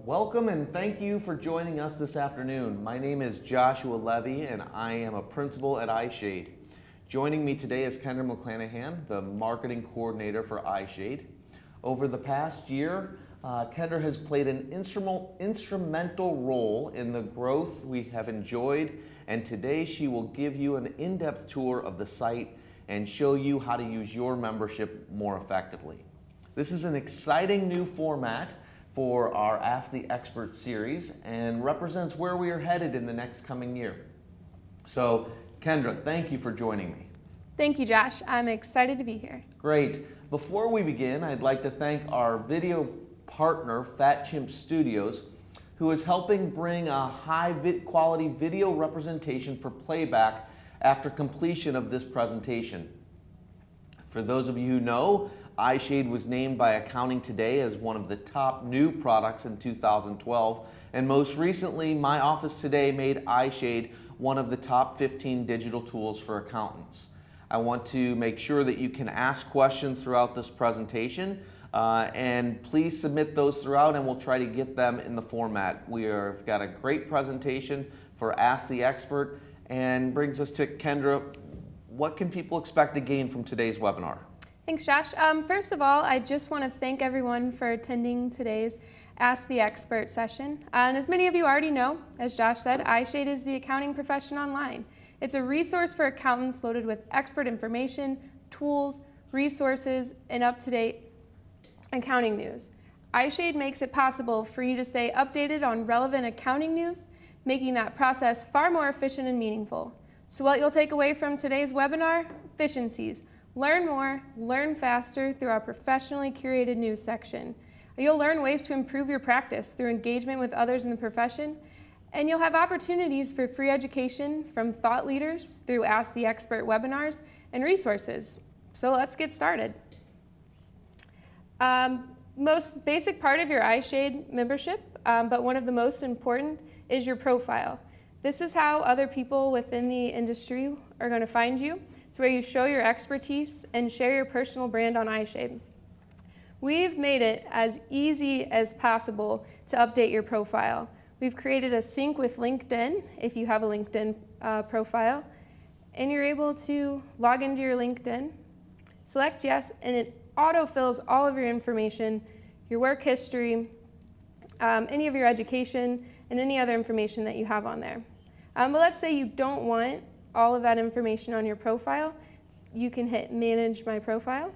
Welcome and thank you for joining us this afternoon. My name is Joshua Levy and I am a principal at iShade. Joining me today is Kendra McClanahan, the marketing coordinator for iShade. Over the past year, Kendra has played an instrumental role in the growth we have enjoyed, and today she will give you an in-depth tour of the site and show you how to use your membership more effectively. This is an exciting new format for our Ask the Expert series and represents where we are headed in the next coming year. So, Kendra, thank you for joining me. Thank you, Josh. I'm excited to be here. Great. Before we begin, I'd like to thank our video partner, Fat Chimp Studios, who is helping bring a high quality video representation for playback after completion of this presentation. For those of you who know, iShade was named by Accounting Today as one of the top new products in 2012, and most recently, My Office Today made iShade one of the top 15 digital tools for accountants. I want to make sure that you can ask questions throughout this presentation, and please submit those throughout and we'll try to get them in the format. We've got a great presentation for Ask the Expert, and brings us to Kendra. What can people expect to gain from today's webinar? Thanks, Josh. First of all, I just want to thank everyone for attending today's Ask the Expert session. And as many of you already know, as Josh said, iShade is the accounting profession online. It's a resource for accountants loaded with expert information, tools, resources, and up-to-date accounting news. iShade makes it possible for you to stay updated on relevant accounting news, making that process far more efficient and meaningful. So what you'll take away from today's webinar? Efficiencies. Learn more, learn faster through our professionally curated news section. You'll learn ways to improve your practice through engagement with others in the profession, and you'll have opportunities for free education from thought leaders through Ask the Expert webinars and resources. So let's get started. Most basic part of your iShade membership, but one of the most important, is your profile. This is how other people within the industry are going to find you. It's where you show your expertise and share your personal brand on iShade. We've made it as easy as possible to update your profile. We've created a sync with LinkedIn, if you have a LinkedIn profile, and you're able to log into your LinkedIn, select yes, and it autofills all of your information, your work history, any of your education, and any other information that you have on there. But let's say you don't want all of that information on your profile. You can hit Manage My Profile.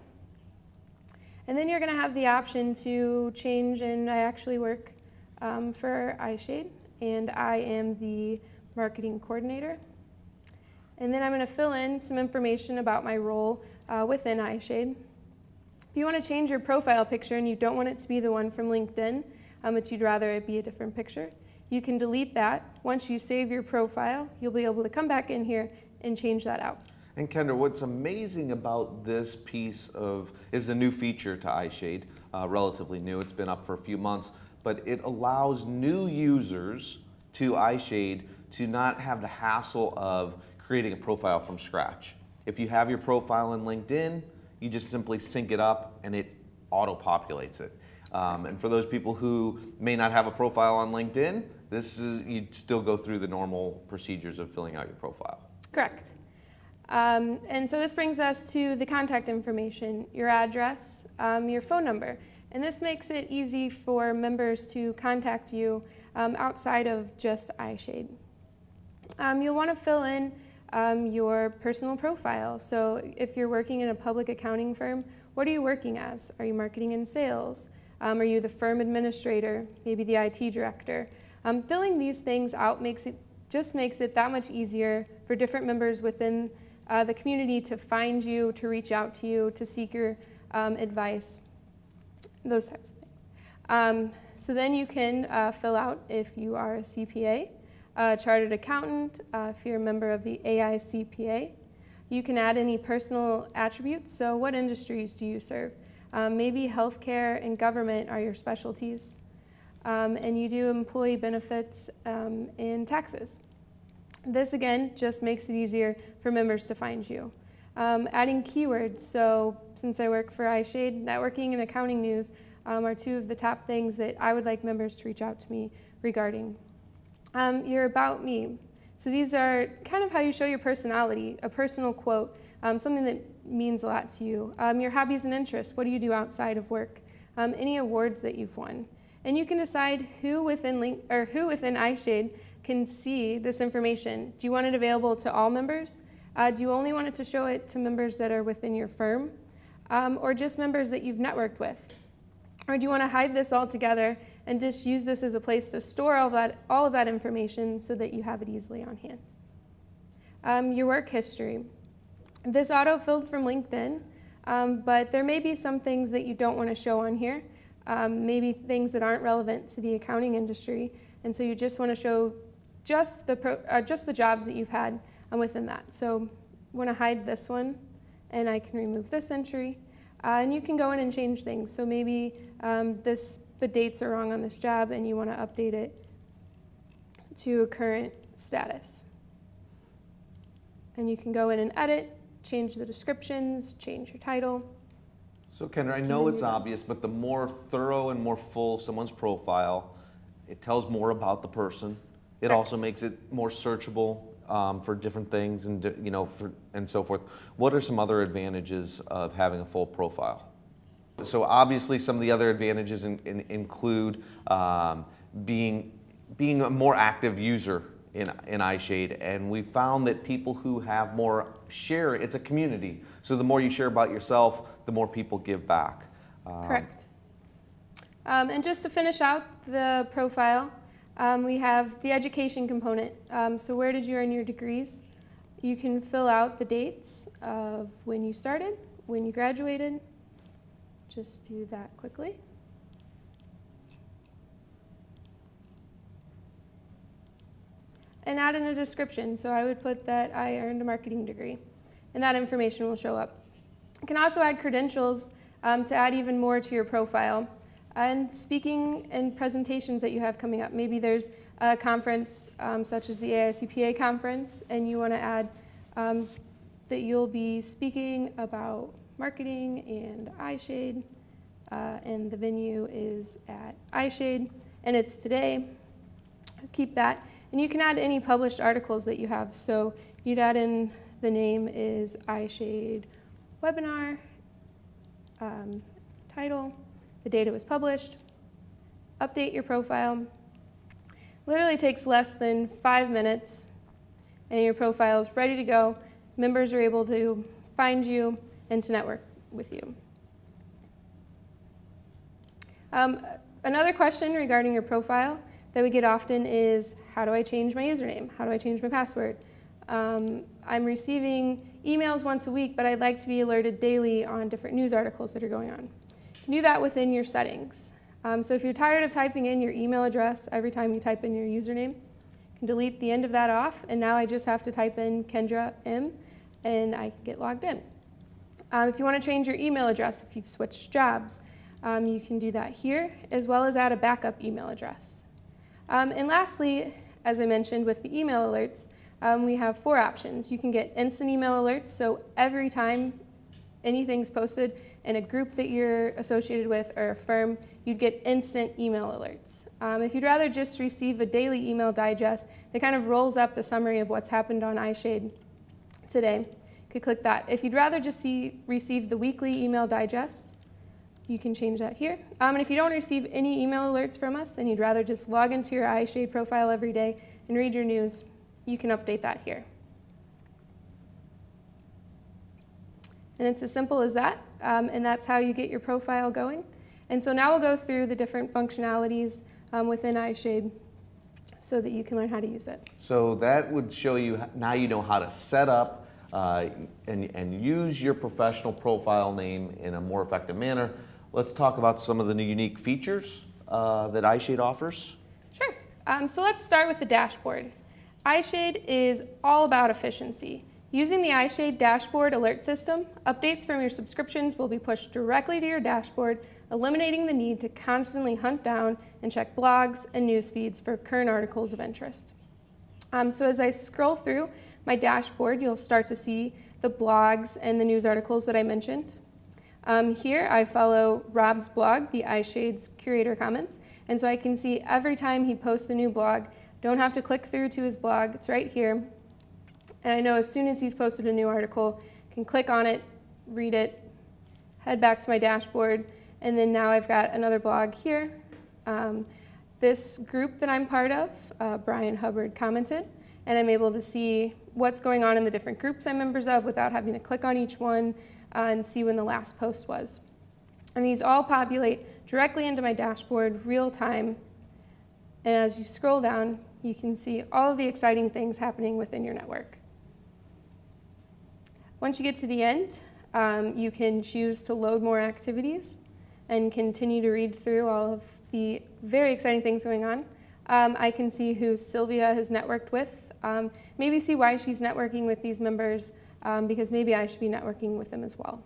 And then you're going to have the option to change, and I actually work for iShade, and I am the marketing coordinator. And then I'm going to fill in some information about my role within iShade. If you want to change your profile picture and you don't want it to be the one from LinkedIn, but you'd rather it be a different picture, you can delete that. Once you save your profile, you'll be able to come back in here and change that out. And Kendra, what's amazing about this piece is a new feature to iShade, relatively new. It's been up for a few months, but it allows new users to iShade to not have the hassle of creating a profile from scratch. If you have your profile in LinkedIn, you just simply sync it up and it auto-populates it. And for those people who may not have a profile on LinkedIn, you'd still go through the normal procedures of filling out your profile. Correct. And so this brings us to the contact information, your address, your phone number. And this makes it easy for members to contact you outside of just iShade. You'll want to fill in your personal profile. So if you're working in a public accounting firm, what are you working as? Are you marketing and sales? Are you the firm administrator, maybe the IT director? Filling these things out just makes it that much easier for different members within the community to find you, to reach out to you, to seek your advice, those types of things. So then you can fill out if you are a CPA, a chartered accountant, if you're a member of the AICPA. You can add any personal attributes. So what industries do you serve? Maybe healthcare and government are your specialties. And you do employee benefits and taxes. This again just makes it easier for members to find you. Adding keywords, so since I work for iShade, networking and accounting news are two of the top things that I would like members to reach out to me regarding. Your About Me. So these are kind of how you show your personality, a personal quote, something that means a lot to you. Your hobbies and interests, what do you do outside of work? Any awards that you've won. And you can decide who within iShade can see this information. Do you want it available to all members? Do you only want it to show it to members that are within your firm? Or just members that you've networked with? Or do you want to hide this all together and just use this as a place to store all of that information so that you have it easily on hand? Your work history. This auto-filled from LinkedIn, but there may be some things that you don't want to show on here, maybe things that aren't relevant to the accounting industry, and so you just want to show just the jobs that you've had within that. So I want to hide this one, and I can remove this entry. And you can go in and change things. So maybe the dates are wrong on this job and you want to update it to a current status. And you can go in and edit, change the descriptions, change your title. So Kendra, I know it's obvious, but the more thorough and more full someone's profile, it tells more about the person. It Correct. also makes it more searchable for different things and and so forth. What are some other advantages of having a full profile? So obviously some of the other advantages include being a more active user in iShade, and we found that people who have more share, it's a community. So the more you share about yourself, the more people give back. Correct. And just to finish out the profile, we have the education component. So where did you earn your degrees? You can fill out the dates of when you started, when you graduated. Just do that quickly. And add in a description. So I would put that I earned a marketing degree, and that information will show up. You can also add credentials to add even more to your profile. And speaking and presentations that you have coming up. Maybe there's a conference such as the AICPA conference, and you want to add that you'll be speaking about marketing and iShade, and the venue is at iShade, and it's today. Keep that. And you can add any published articles that you have. So you'd add in the name is iShade webinar, title, the date it was published, update your profile. Literally takes less than 5 minutes, and your profile is ready to go. Members are able to find you and to network with you. Another question regarding your profile that we get often is, how do I change my username? How do I change my password? I'm receiving emails once a week, but I'd like to be alerted daily on different news articles that are going on. You can do that within your settings. So if you're tired of typing in your email address every time you type in your username, you can delete the end of that off, and now I just have to type in Kendra M, and I can get logged in. If you want to change your email address, if you've switched jobs, you can do that here, as well as add a backup email address. And lastly, as I mentioned with the email alerts, we have 4 options. You can get instant email alerts, so every time anything's posted in a group that you're associated with or a firm, you'd get instant email alerts. If you'd rather just receive a daily email digest that kind of rolls up the summary of what's happened on iShade today, you could click that. If you'd rather just receive the weekly email digest, you can change that here. And if you don't receive any email alerts from us and you'd rather just log into your iShade profile every day and read your news, you can update that here. And it's as simple as that, and that's how you get your profile going. And so now we'll go through the different functionalities within iShade so that you can learn how to use it. So that would show you, now you know how to set up and use your professional profile name in a more effective manner. Let's talk about some of the new unique features that iShade offers. Sure. So let's start with the dashboard. iShade is all about efficiency. Using the iShade dashboard alert system, updates from your subscriptions will be pushed directly to your dashboard, eliminating the need to constantly hunt down and check blogs and news feeds for current articles of interest. So as I scroll through my dashboard, you'll start to see the blogs and the news articles that I mentioned. Here I follow Rob's blog, the iShade's curator comments, and so I can see every time he posts a new blog, don't have to click through to his blog, it's right here. And I know as soon as he's posted a new article, I can click on it, read it, head back to my dashboard, and then now I've got another blog here. This group that I'm part of, Brian Hubbard commented, and I'm able to see what's going on in the different groups I'm members of without having to click on each one and see when the last post was. And these all populate directly into my dashboard, real time. And as you scroll down, you can see all of the exciting things happening within your network. Once you get to the end, you can choose to load more activities and continue to read through all of the very exciting things going on. I can see who Sylvia has networked with, maybe see why she's networking with these members, because maybe I should be networking with them as well.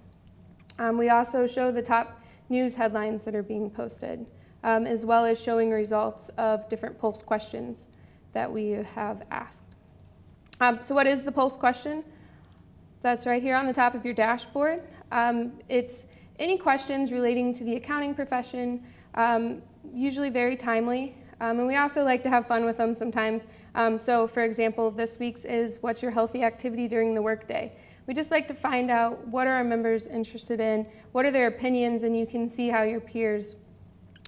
We also show the top news headlines that are being posted, as well as showing results of different Pulse questions that we have asked. So what is the Pulse question? That's right here on the top of your dashboard. It's any questions relating to the accounting profession, usually very timely. And we also like to have fun with them sometimes. So for example, this week's is what's your healthy activity during the workday? We just like to find out what are our members interested in, what are their opinions, and you can see how your peers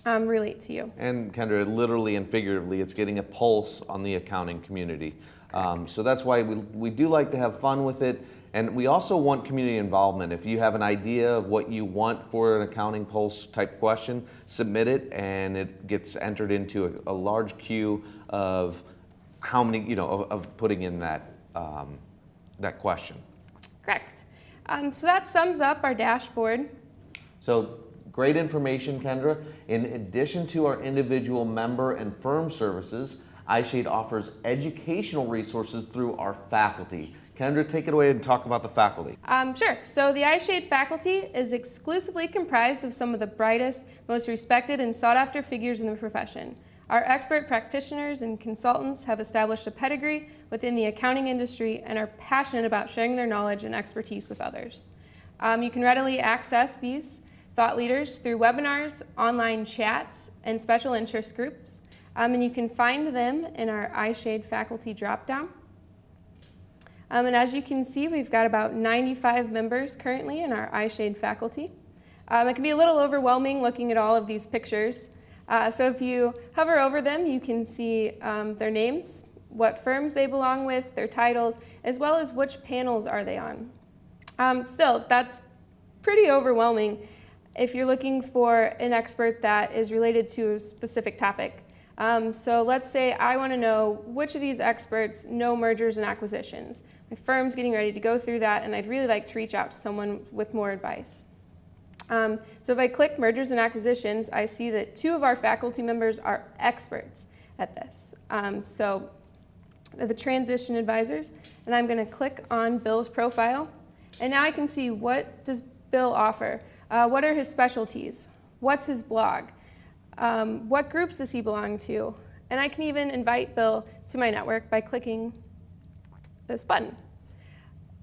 relate to you. And Kendra, literally and figuratively, it's getting a pulse on the accounting community. So that's why we do like to have fun with it. And we also want community involvement. If you have an idea of what you want for an accounting pulse type question, submit it and it gets entered into a large queue of how many, of putting in that, that question. Correct. So that sums up our dashboard. So great information, Kendra. In addition to our individual member and firm services, iShade offers educational resources through our faculty. Kendra, take it away and talk about the faculty. Sure. So the iShade faculty is exclusively comprised of some of the brightest, most respected, and sought-after figures in the profession. Our expert practitioners and consultants have established a pedigree within the accounting industry and are passionate about sharing their knowledge and expertise with others. You can readily access these thought leaders through webinars, online chats, and special interest groups. And you can find them in our iShade faculty dropdown. And as you can see, we've got about 95 members currently in our iShade faculty. It can be a little overwhelming looking at all of these pictures. So if you hover over them, you can see their names, what firms they belong with, their titles, as well as which panels are they on. Still, that's pretty overwhelming if you're looking for an expert that is related to a specific topic. So let's say I want to know which of these experts know mergers and acquisitions. My firm's getting ready to go through that, and I'd really like to reach out to someone with more advice. So if I click mergers and acquisitions, I see that 2 of our faculty members are experts at this. So the transition advisors, and I'm going to click on Bill's profile, and now I can see what does Bill offer. What are his specialties? What's his blog? What groups does he belong to? And I can even invite Bill to my network by clicking this button.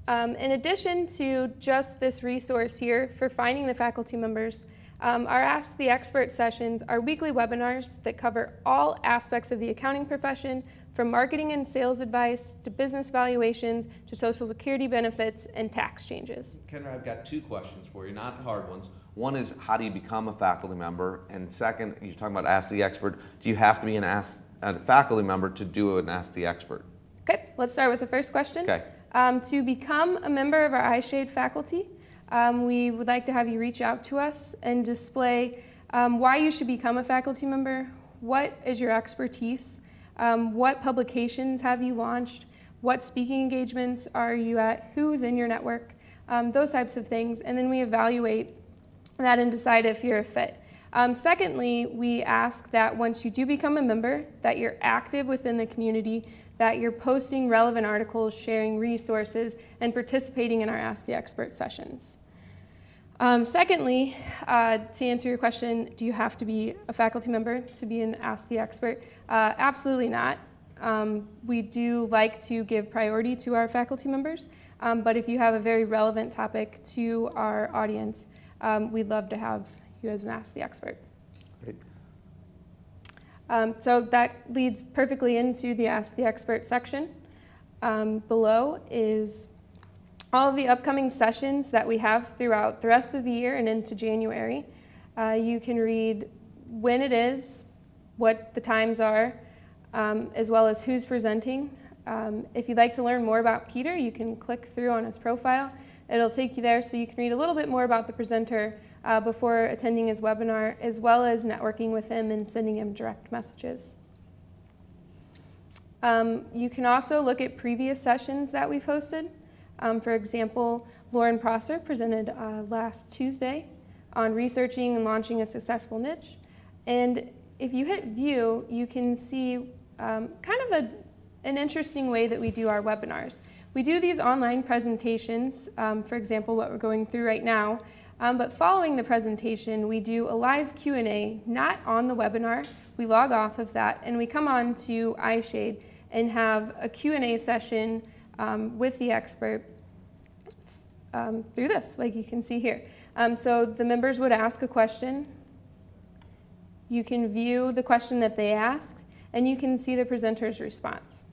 In addition to just this resource here for finding the faculty members, our Ask the Expert sessions are weekly webinars that cover all aspects of the accounting profession, from marketing and sales advice to business valuations to Social Security benefits and tax changes. Kendra, I've got 2 questions for you, not the hard ones. One is, how do you become a faculty member? And second, you're talking about Ask the Expert. Do you have to be a faculty member to do an Ask the Expert? Okay, let's start with the first question. Okay. To become a member of our iShade faculty, we would like to have you reach out to us and display why you should become a faculty member, what is your expertise, what publications have you launched, what speaking engagements are you at, who's in your network, those types of things, and then we evaluate that and decide if you're a fit. Secondly, we ask that once you do become a member, that you're active within the community, that you're posting relevant articles, sharing resources, and participating in our Ask the Expert sessions. Secondly, to answer your question, do you have to be a faculty member to be an Ask the Expert? Absolutely not. We do like to give priority to our faculty members, but if you have a very relevant topic to our audience, we'd love to have you as an Ask the Expert. Great. So that leads perfectly into the Ask the Expert section. Below is all of the upcoming sessions that we have throughout the rest of the year and into January. You can read when it is, what the times are, as well as who's presenting. If you'd like to learn more about Peter, you can click through on his profile. It'll take you there so you can read a little bit more about the presenter before attending his webinar, as well as networking with him and sending him direct messages. You can also look at previous sessions that we've hosted. For example, Lauren Prosser presented last Tuesday on researching and launching a successful niche. And if you hit view, you can see kind of an interesting way that we do our webinars. We do these online presentations, for example, what we're going through right now, but following the presentation, we do a live Q&A, not on the webinar. We log off of that and we come on to iShade and have a Q&A session with the expert through this, like you can see here. So the members would ask a question. You can view the question that they asked, and you can see the presenter's response.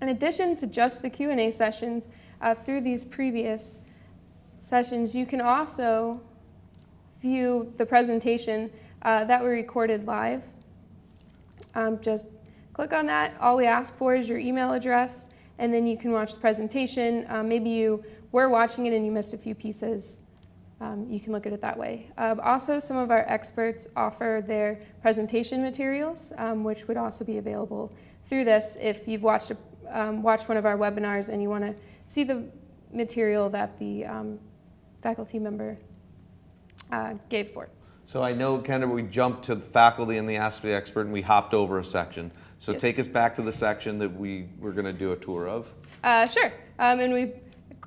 In addition to just the Q&A sessions, through these previous sessions, you can also view the presentation that we recorded live. Just click on that. All we ask for is your email address, and then you can watch the presentation. Maybe you were watching it and you missed a few pieces. You can look at it that way. Also, some of our experts offer their presentation materials, which would also be available through this if you've watched one of our webinars and you want to see the material that the faculty member gave for. So I know, Kendra, we jumped to the faculty and the Ask the Expert and we hopped over a section. So Yes. take us back to the section that we were going to do a tour of. Sure. And we've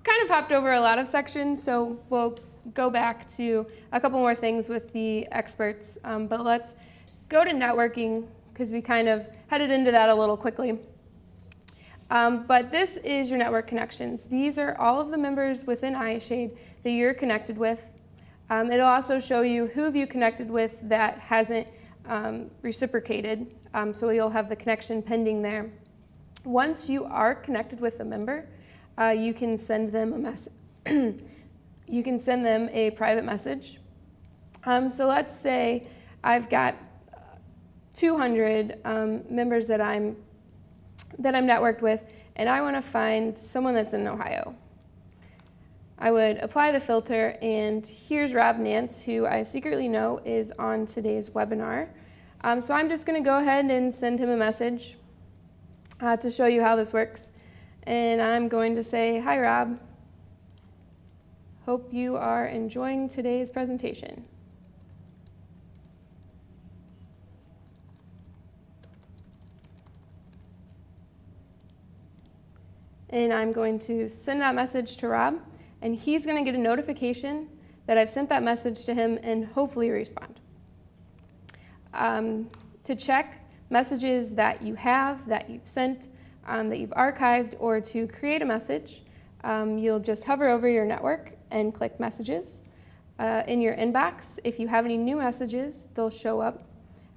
kind of hopped over a lot of sections, so we'll go back to a couple more things with the experts. But let's go to networking because we kind of headed into that a little quickly. But this is your network connections. These are all of the members within iShade that you're connected with. It'll also show you who have you connected with that hasn't reciprocated. So you'll have the connection pending there. Once you are connected with a member, you can send them a message. You can send them a private message. So let's say I've got 200 members that I'm networked with, and I want to find someone that's in Ohio. I would apply the filter, and here's Rob Nance, who I secretly know is on today's webinar. So I'm just going to go ahead and send him a message to show you how this works. And I'm going to say, "Hi, Rob. Hope you are enjoying today's presentation." And I'm going to send that message to Rob, and he's going to get a notification that I've sent that message to him and hopefully respond. To check messages that you have, that you've sent, that you've archived, or to create a message, you'll just hover over your network and click Messages. In your inbox, if you have any new messages, they'll show up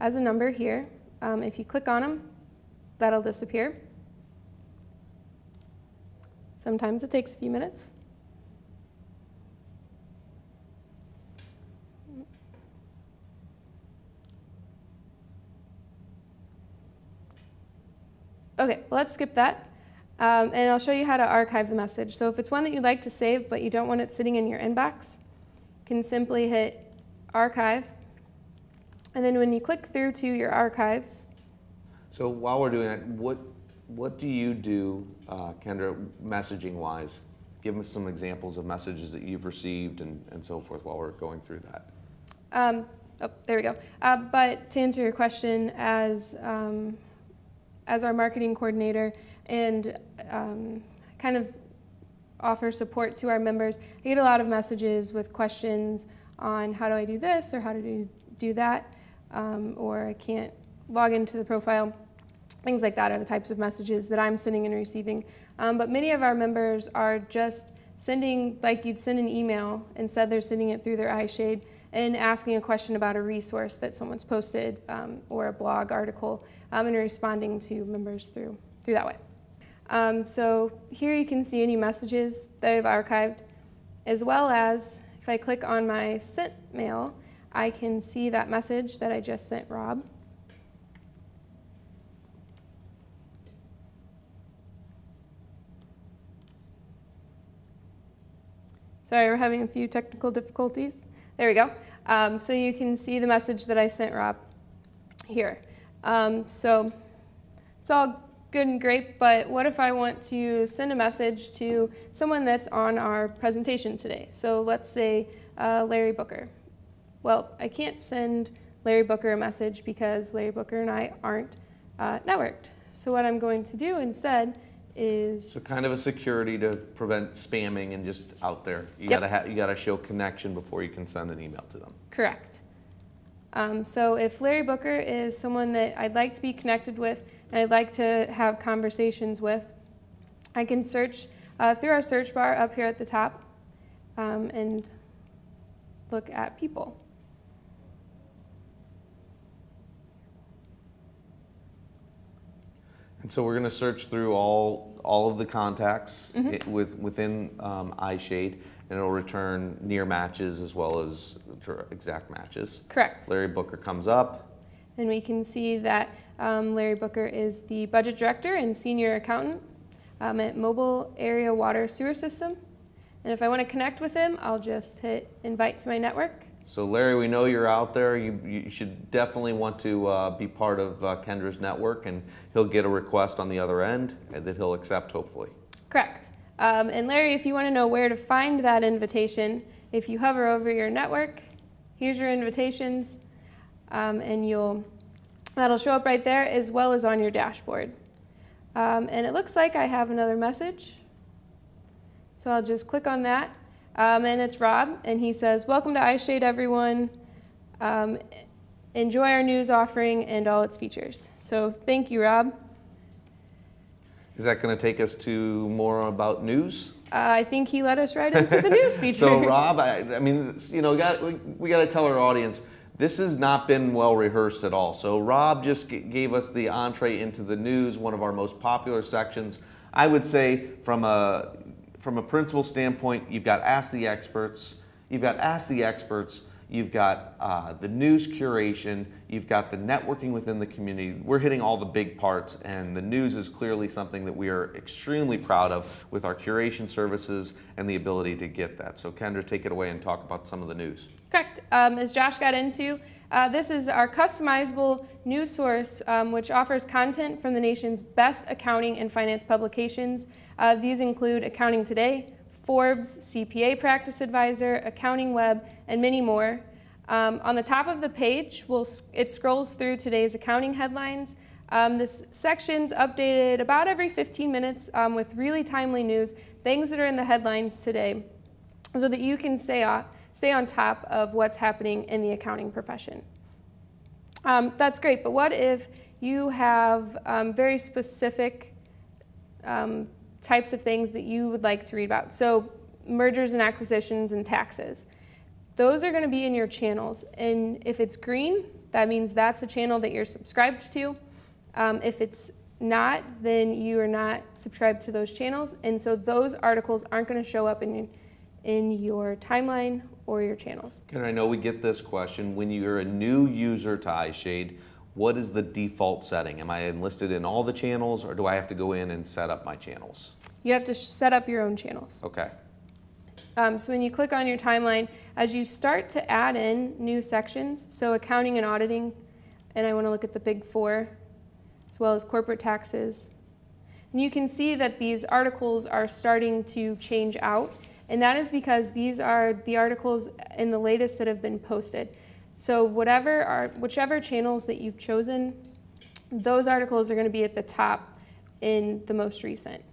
as a number here. If you click on them, that'll disappear. Sometimes it takes a few minutes. Okay, well, let's skip that. And I'll show you how to archive the message. So if it's one that you'd like to save, but you don't want it sitting in your inbox, you can simply hit Archive. And then when you click through to your archives. So while we're doing that, what do you do, Kendra, messaging-wise? Give us some examples of messages that you've received and so forth while we're going through that. Oh, there we go. But to answer your question, as our marketing coordinator and kind of offer support to our members, I get a lot of messages with questions on how do I do this or how to do that, or I can't log into the profile. Things like that are the types of messages that I'm sending and receiving. But many of our members are just sending, like you'd send an email, instead they're sending it through their iShade and asking a question about a resource that someone's posted or a blog article and responding to members through that way. So here you can see any messages that I've archived, as well as if I click on my sent mail, I can see that message that I just sent Rob. Sorry, we're having a few technical difficulties. There we go. So you can see the message that I sent Rob here. So it's all good and great, but what if I want to send a message to someone that's on our presentation today? So let's say Larry Booker. Well, I can't send Larry Booker a message because Larry Booker and I aren't networked. So what I'm going to do instead is... So kind of a security to prevent spamming and just out there. You Yep. you gotta show connection before you can send an email to them. Correct. So if Larry Booker is someone that I'd like to be connected with and I'd like to have conversations with, I can search through our search bar up here at the top and look at people. And so we're going to search through all of the contacts within iShade, and it'll return near matches as well as exact matches. Correct. Larry Booker comes up. And we can see that Larry Booker is the budget director and senior accountant at Mobile Area Water Sewer System. And if I want to connect with him, I'll just hit invite to my network. So Larry, we know you're out there. You should definitely want to be part of Kendra's network, and he'll get a request on the other end that he'll accept, hopefully. Correct. And Larry, if you want to know where to find that invitation, if you hover over your network, here's your invitations, and that'll show up right there as well as on your dashboard. And it looks like I have another message. So I'll just click on that. And it's Rob, and he says, "Welcome to iShade, everyone. Enjoy our news offering and all its features." So thank you, Rob. Is that going to take us to more about news? I think he led us right into the news feature. So Rob, I mean, you know, we got to tell our audience, this has not been well rehearsed at all. So Rob just gave us the entree into the news, one of our most popular sections. I would say from a principal standpoint, you've got Ask the Experts, you've got the news curation, you've got the networking within the community. We're hitting all the big parts, and the news is clearly something that we are extremely proud of with our curation services and the ability to get that. So Kendra, take it away and talk about some of the news. Correct. As Josh got into, this is our customizable news source, which offers content from the nation's best accounting and finance publications. These include Accounting Today, Forbes, CPA Practice Advisor, Accounting Web, and many more. On the top of the page, it scrolls through today's accounting headlines. This section's updated about every 15 minutes with really timely news, things that are in the headlines today, so that you can stay on top of what's happening in the accounting profession. That's great, but what if you have very specific types of things that you would like to read about? So mergers and acquisitions and taxes. Those are going to be in your channels, and if it's green, that means that's a channel that you're subscribed to. If it's not, then you are not subscribed to those channels, and so those articles aren't going to show up in your timeline or your channels. Kendra, I know we get this question. When you're a new user to iShade, what is the default setting? Am I enlisted in all the channels, or do I have to go in and set up my channels? You have to set up your own channels. Okay. So when you click on your timeline, as you start to add in new sections, so accounting and auditing, and I want to look at the big four, as well as corporate taxes, and you can see that these articles are starting to change out, and that is because these are the articles in the latest that have been posted. So whichever channels that you've chosen, those articles are going to be at the top in the most recent.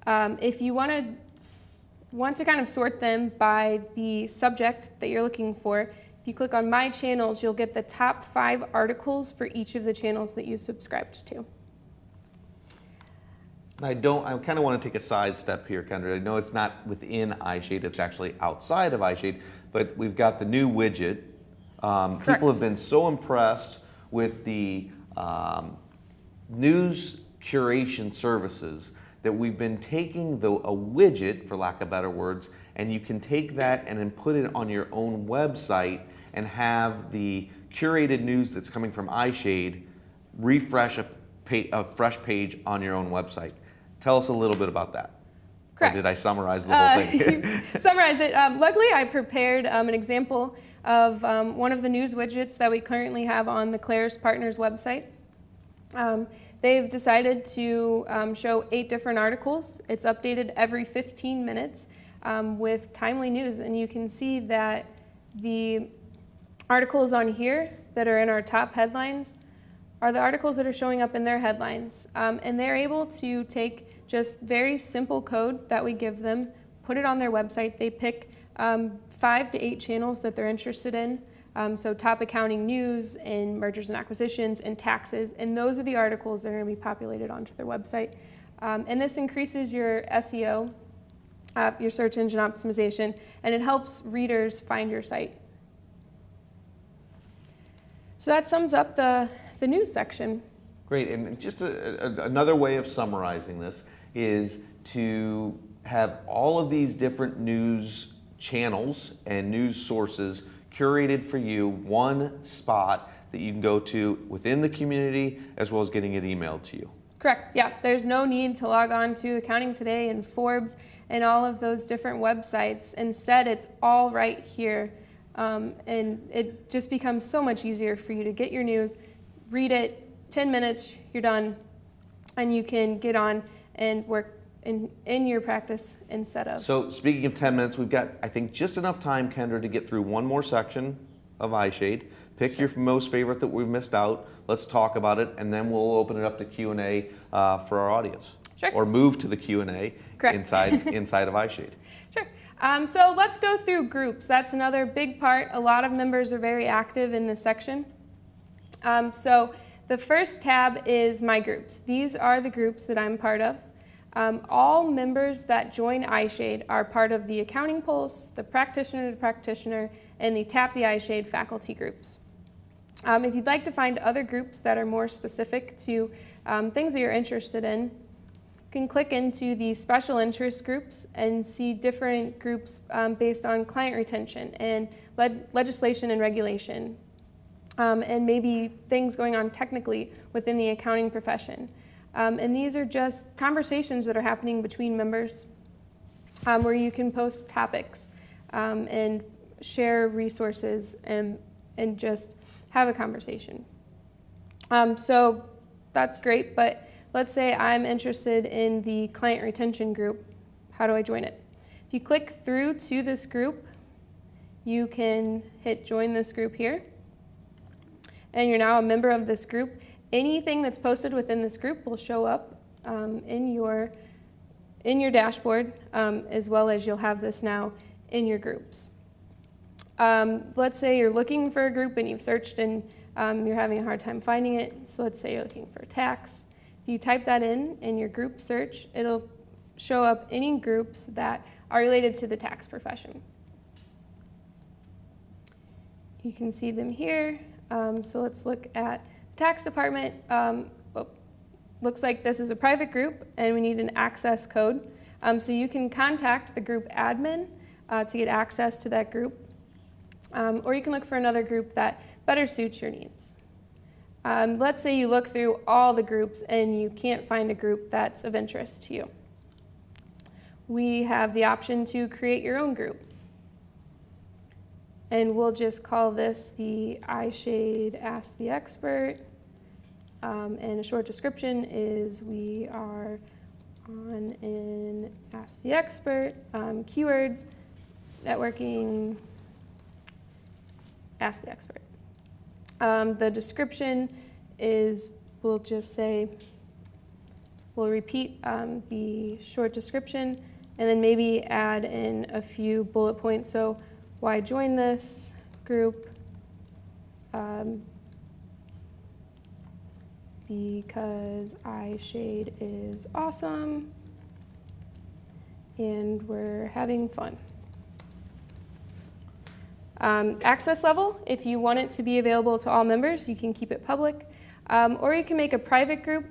If you want to kind of sort them by the subject that you're looking for, if you click on My Channels, you'll get the top 5 articles for each of the channels that you subscribed to. I kind of want to take a side step here, Kendra. I know it's not within iShade, it's actually outside of iShade, but we've got the new widget. People have been so impressed with the news curation services that we've been taking a widget, for lack of better words, and you can take that and then put it on your own website and have the curated news that's coming from iShade refresh a fresh page on your own website. Tell us a little bit about that. Correct. Or did I summarize the whole thing? Summarize it. Luckily, I prepared an example of one of the news widgets that we currently have on the Claire's Partners website. They've decided to show 8 different articles. It's updated every 15 minutes with timely news, and you can see that the articles on here that are in our top headlines are the articles that are showing up in their headlines. And they're able to take just very simple code that we give them, put it on their website. They pick 5 to 8 channels that they're interested in. So top accounting news and mergers and acquisitions and taxes. And those are the articles that are going to be populated onto their website. And this increases your SEO, your search engine optimization, and it helps readers find your site. So that sums up the news section. Great, and just another way of summarizing this is to have all of these different news channels and news sources curated for you, one spot that you can go to within the community as well as getting it emailed to you. Correct, yeah. There's no need to log on to Accounting Today and Forbes and all of those different websites. Instead, it's all right here. And it just becomes so much easier for you to get your news, read it, 10 minutes, you're done, and you can get on and work in your practice instead of. So speaking of 10 minutes, we've got, I think, just enough time, Kendra, to get through one more section of iShade. Pick your most favorite that we've missed out. Let's talk about it, and then we'll open it up to Q&A for our audience. Sure. Or move to the Q&A inside of iShade. Sure. So let's go through groups. That's another big part. A lot of members are very active in this section. So the first tab is My Groups. These are the groups that I'm part of. All members that join iShade are part of the Accounting Pulse, the Practitioner to Practitioner, and the Tap the iShade faculty groups. If you'd like to find other groups that are more specific to things that you're interested in, you can click into the special interest groups and see different groups based on client retention and legislation and regulation, and maybe things going on technically within the accounting profession. And these are just conversations that are happening between members where you can post topics and share resources and just have a conversation. So that's great, but let's say I'm interested in the client retention group. How do I join it? If you click through to this group, you can hit join this group here, and you're now a member of this group. Anything that's posted within this group will show up in your dashboard, as well as you'll have this now in your groups. Let's say you're looking for a group and you've searched and you're having a hard time finding it. So let's say you're looking for tax. If you type that in your group search, it'll show up any groups that are related to the tax profession. You can see them here. So let's look at the tax department. Looks like this is a private group and we need an access code. So you can contact the group admin to get access to that group. Or you can look for another group that better suits your needs. Let's say you look through all the groups and you can't find a group that's of interest to you. We have the option to create your own group. And we'll just call this the iShade Ask the Expert. And a short description is we are on an Ask the Expert, keywords, networking, Ask the Expert. The description is, we'll just say, we'll repeat the short description and then maybe add in a few bullet points. So why join this group? because iShade is awesome and we're having fun. Access level, if you want it to be available to all members, you can keep it public, or you can make a private group.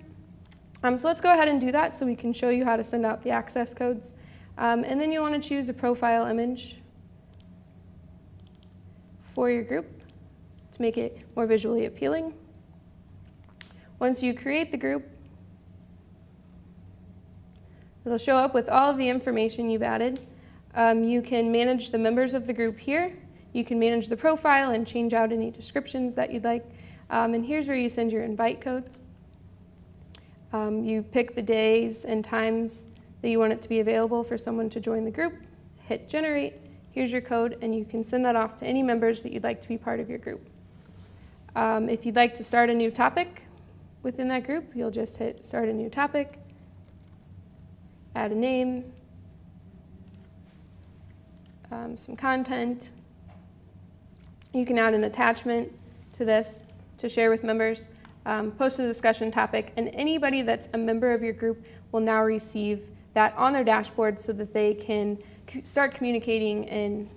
So let's go ahead and do that so we can show you how to send out the access codes. And then you want to choose a profile image for your group to make it more visually appealing. Once you create the group, it'll show up with all of the information you've added. You can manage the members of the group here. You can manage the profile and change out any descriptions that you'd like. And here's where you send your invite codes. You pick the days and times that you want it to be available for someone to join the group, hit generate, here's your code, and you can send that off to any members that you'd like to be part of your group. If you'd like to start a new topic within that group, you'll just hit start a new topic, add a name, some content. You can add an attachment to this to share with members, post a discussion topic, and anybody that's a member of your group will now receive that on their dashboard so that they can start communicating and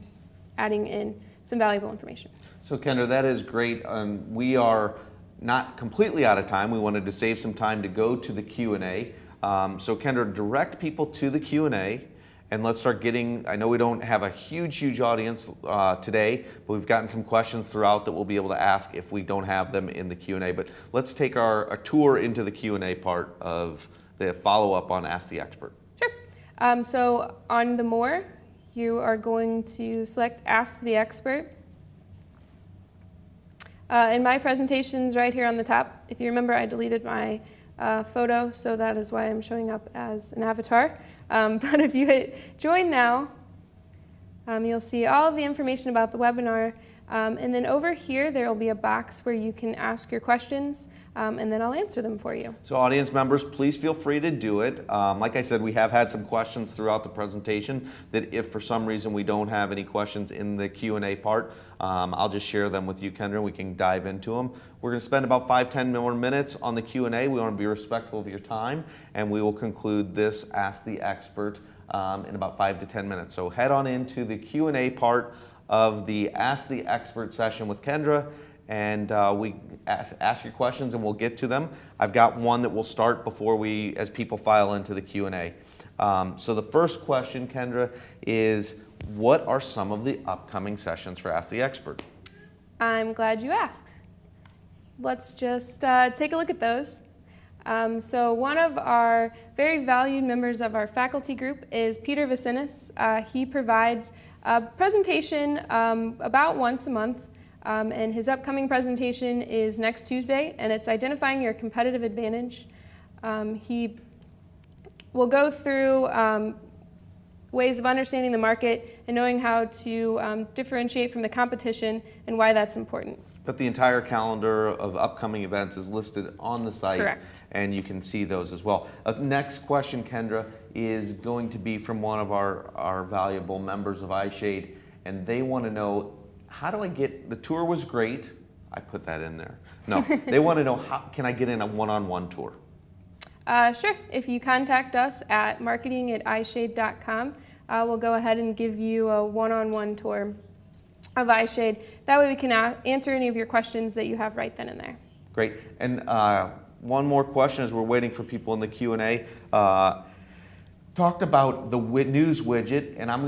adding in some valuable information. So Kendra, that is great. We are not completely out of time. We wanted to save some time to go to the Q&A. So Kendra, direct people to the Q&A and let's start getting, I know we don't have a huge audience today, but we've gotten some questions throughout that we'll be able to ask if we don't have them in the Q&A. But let's take a tour into the Q&A part of the follow-up on Ask the Expert. Sure. So on the More, you are going to select Ask the Expert. And my presentation's right here on the top. If you remember, I deleted my photo, so that is why I'm showing up as an avatar. But if you hit join now, you'll see all of the information about the webinar. And then over here, there will be a box where you can ask your questions, and then I'll answer them for you. So audience members, please feel free to do it. Like I said, we have had some questions throughout the presentation that if for some reason we don't have any questions in the Q&A part, I'll just share them with you, Kendra, and we can dive into them. We're going to spend about 5-10 more minutes on the Q&A. We want to be respectful of your time, and we will conclude this Ask the Expert in about 5 to 10 minutes. So head on into the Q&A part of the Ask the Expert session with Kendra, and we ask your questions and we'll get to them. I've got one that will start before as people file into the Q&A. So the first question, Kendra, is what are some of the upcoming sessions for Ask the Expert? I'm glad you asked. Let's just take a look at those. So one of our very valued members of our faculty group is Peter Vicinis. He provides a presentation about once a month, and his upcoming presentation is next Tuesday, and it's identifying your competitive advantage. He will go through ways of understanding the market and knowing how to differentiate from the competition and why that's important. But the entire calendar of upcoming events is listed on the site. Correct. And you can see those as well. Next question, Kendra, is going to be from one of our valuable members of iShade, and they want to know, how do I get, the tour was great, I put that in there. No, they want to know, how can I get in a one-on-one tour? Sure. If you contact us at marketing@ishade.com, we'll go ahead and give you a one-on-one tour of iShade. That way we can answer any of your questions that you have right then and there. Great. And one more question as we're waiting for people in the Q&A. Talked about the news widget, and I'm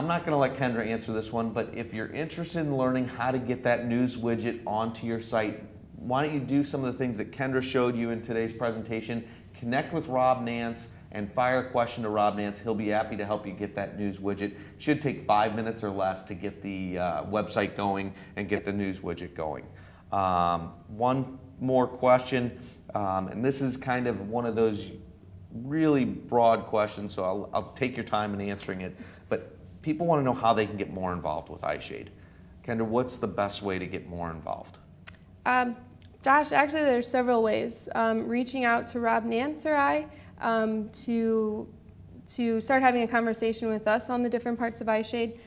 not gonna let Kendra answer this one, but if you're interested in learning how to get that news widget onto your site, why don't you do some of the things that Kendra showed you in today's presentation, connect with Rob Nance and fire a question to Rob Nance. He'll be happy to help you get that news widget. It should take 5 minutes or less to get the website going and get the news widget going. One more question, and this is kind of one of those really broad questions, so I'll take your time in answering it, but people want to know how they can get more involved with iShade. Kendra, what's the best way to get more involved? Josh, actually there's several ways. Reaching out to Rob Nance or I to start having a conversation with us on the different parts of iShade.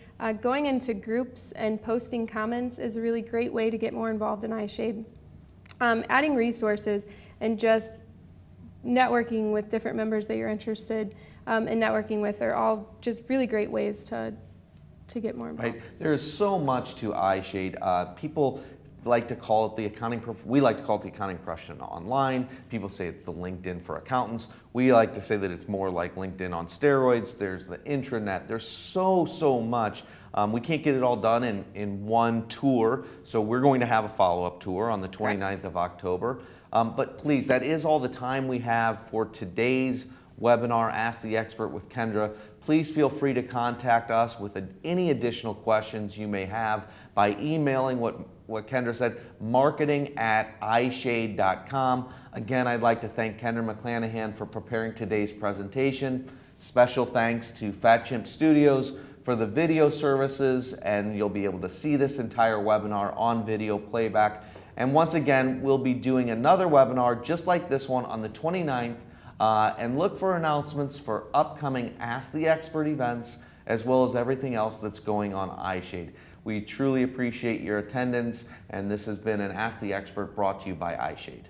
Going into groups and posting comments is a really great way to get more involved in iShade. Adding resources. and just networking with different members that you're interested in networking with are all just really great ways to get more involved. Right. There is so much to iShade. People like to call it the accounting, we like to call it the accounting profession online. People say it's the LinkedIn for accountants. We like to say that it's more like LinkedIn on steroids. There's the intranet. There's so much. We can't get it all done in one tour, so we're going to have a follow-up tour on the 29th of October. But please, that is all the time we have for today's webinar, Ask the Expert with Kendra. Please feel free to contact us with any additional questions you may have by emailing what Kendra said, marketing@ishade.com. Again, I'd like to thank Kendra McClanahan for preparing today's presentation. Special thanks to Fat Chimp Studios for the video services, and you'll be able to see this entire webinar on video playback. And once again, we'll be doing another webinar just like this one on the 29th. And look for announcements for upcoming Ask the Expert events, as well as everything else that's going on iShade. We truly appreciate your attendance, and this has been an Ask the Expert brought to you by iShade.